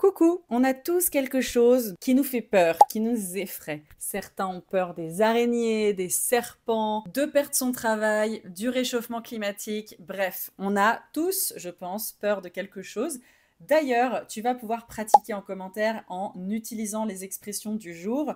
Coucou, on a tous quelque chose qui nous fait peur, qui nous effraie. Certains ont peur des araignées, des serpents, de perdre son travail, du réchauffement climatique. Bref, on a tous, je pense, peur de quelque chose. D'ailleurs, tu vas pouvoir pratiquer en commentaire en utilisant les expressions du jour,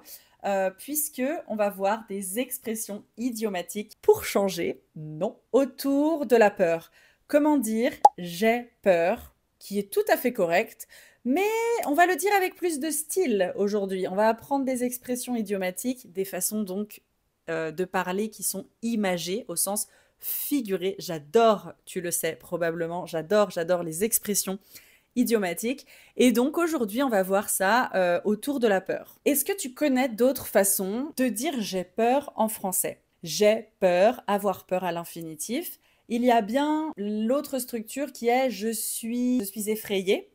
puisque on va voir des expressions idiomatiques pour changer, non, autour de la peur. Comment dire j'ai peur, qui est tout à fait correct, mais on va le dire avec plus de style aujourd'hui. On va apprendre des expressions idiomatiques, des façons donc de parler qui sont imagées au sens figuré. J'adore, tu le sais probablement, j'adore les expressions idiomatiques. Et donc aujourd'hui, on va voir ça autour de la peur. Est-ce que tu connais d'autres façons de dire j'ai peur en français? J'ai peur, avoir peur à l'infinitif. Il y a bien l'autre structure qui est je suis effrayée.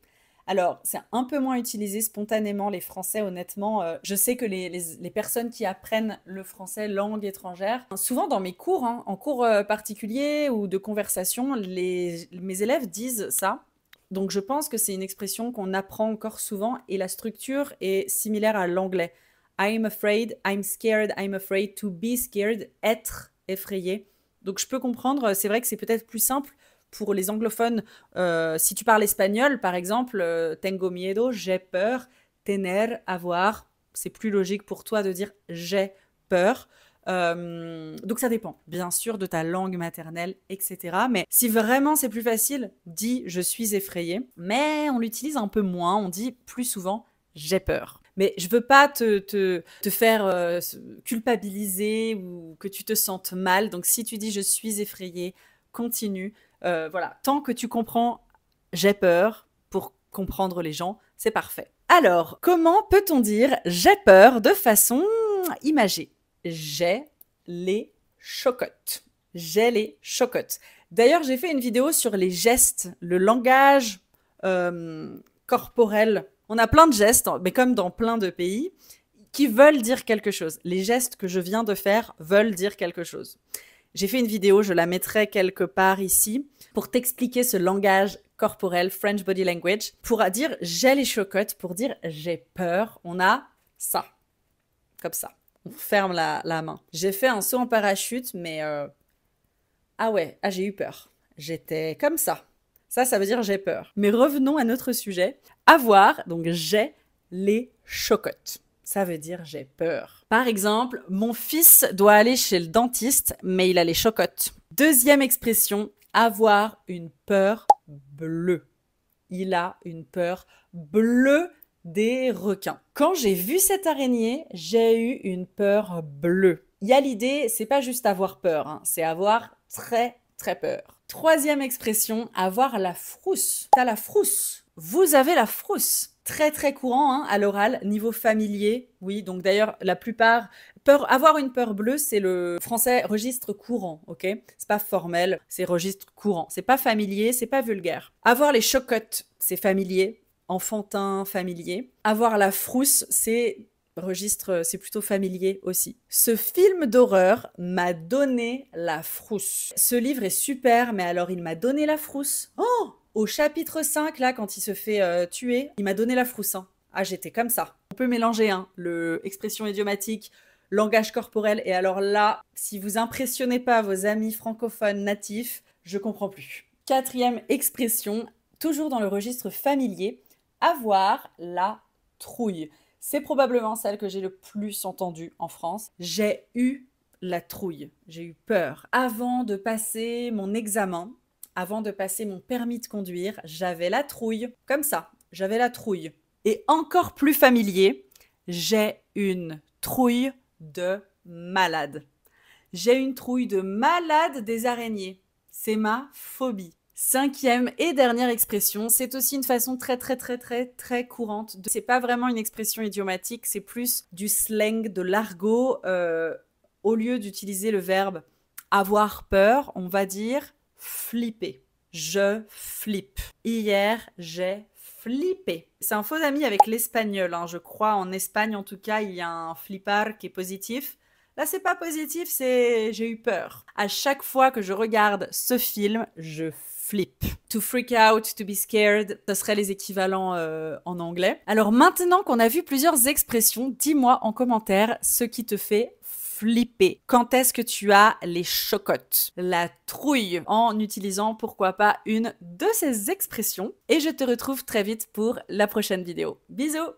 Alors, c'est un peu moins utilisé spontanément, les Français, honnêtement. Je sais que les personnes qui apprennent le français langue étrangère, souvent dans mes cours, hein, en cours particuliers ou de conversation, mes élèves disent ça. Donc, je pense que c'est une expression qu'on apprend encore souvent et la structure est similaire à l'anglais. I'm afraid, I'm scared, I'm afraid, to be scared, être effrayé. Donc, je peux comprendre, c'est vrai que c'est peut-être plus simple pour les anglophones, si tu parles espagnol, par exemple, tengo miedo, j'ai peur, tener, avoir, c'est plus logique pour toi de dire j'ai peur. Donc ça dépend, bien sûr, de ta langue maternelle, etc. Mais si vraiment c'est plus facile, dis je suis effrayée. Mais on l'utilise un peu moins, on dit plus souvent j'ai peur. Mais je veux pas te faire culpabiliser ou que tu te sentes mal. Donc si tu dis je suis effrayée, continue. Voilà, tant que tu comprends j'ai peur pour comprendre les gens, c'est parfait. Alors, comment peut-on dire j'ai peur de façon imagée? J'ai les chocottes. J'ai les chocottes. D'ailleurs, j'ai fait une vidéo sur les gestes, le langage corporel. On a plein de gestes, mais comme dans plein de pays, qui veulent dire quelque chose. Les gestes que je viens de faire veulent dire quelque chose. J'ai fait une vidéo, je la mettrai quelque part ici, pour t'expliquer ce langage corporel, French Body Language. Pour dire j'ai les chocottes, pour dire j'ai peur, on a ça, comme ça. On ferme la main. J'ai fait un saut en parachute, mais ah ouais, j'ai eu peur. J'étais comme ça. Ça veut dire j'ai peur. Mais revenons à notre sujet. Avoir, donc j'ai les chocottes. Ça veut dire j'ai peur. Par exemple, mon fils doit aller chez le dentiste, mais il a les chocottes. Deuxième expression, avoir une peur bleue. Il a une peur bleue des requins. Quand j'ai vu cette araignée, j'ai eu une peur bleue. Il y a l'idée, c'est pas juste avoir peur, hein, c'est avoir très très peur. Troisième expression, avoir la frousse. T'as la frousse. Vous avez la frousse. Très très courant hein, à l'oral, niveau familier. Oui, donc d'ailleurs, la plupart... avoir une peur bleue, c'est le français registre courant, ok? C'est pas formel, c'est registre courant. C'est pas familier, c'est pas vulgaire. Avoir les chocottes, c'est familier, enfantin, familier. Avoir la frousse, c'est registre, c'est plutôt familier aussi. Ce film d'horreur m'a donné la frousse. Ce livre est super, mais alors il m'a donné la frousse. Oh! Au chapitre 5, là, quand il se fait tuer, il m'a donné la frousse. Hein. Ah, j'étais comme ça. On peut mélanger hein, l'expression idiomatique, langage corporel, et alors là, si vous impressionnez pas vos amis francophones natifs, je comprends plus. Quatrième expression, toujours dans le registre familier, avoir la trouille. C'est probablement celle que j'ai le plus entendue en France. J'ai eu la trouille, j'ai eu peur. Avant de passer mon examen, avant de passer mon permis de conduire, j'avais la trouille, comme ça, j'avais la trouille. Et encore plus familier, j'ai une trouille de malade. J'ai une trouille de malade des araignées. C'est ma phobie. Cinquième et dernière expression, c'est aussi une façon très courante. C'est pas vraiment une expression idiomatique, c'est plus du slang, de l'argot. Au lieu d'utiliser le verbe avoir peur, on va dire flipper. Je flippe. Hier, j'ai flippé. C'est un faux ami avec l'espagnol. Hein. Je crois en Espagne, en tout cas, il y a un flippar qui est positif. Là, c'est pas positif, c'est j'ai eu peur. À chaque fois que je regarde ce film, je flip. To freak out, to be scared, ce serait les équivalents en anglais. Alors maintenant qu'on a vu plusieurs expressions, dis-moi en commentaire ce qui te fait flipper. Quand est-ce que tu as les chocottes, la trouille, en utilisant pourquoi pas une de ces expressions. Et je te retrouve très vite pour la prochaine vidéo. Bisous!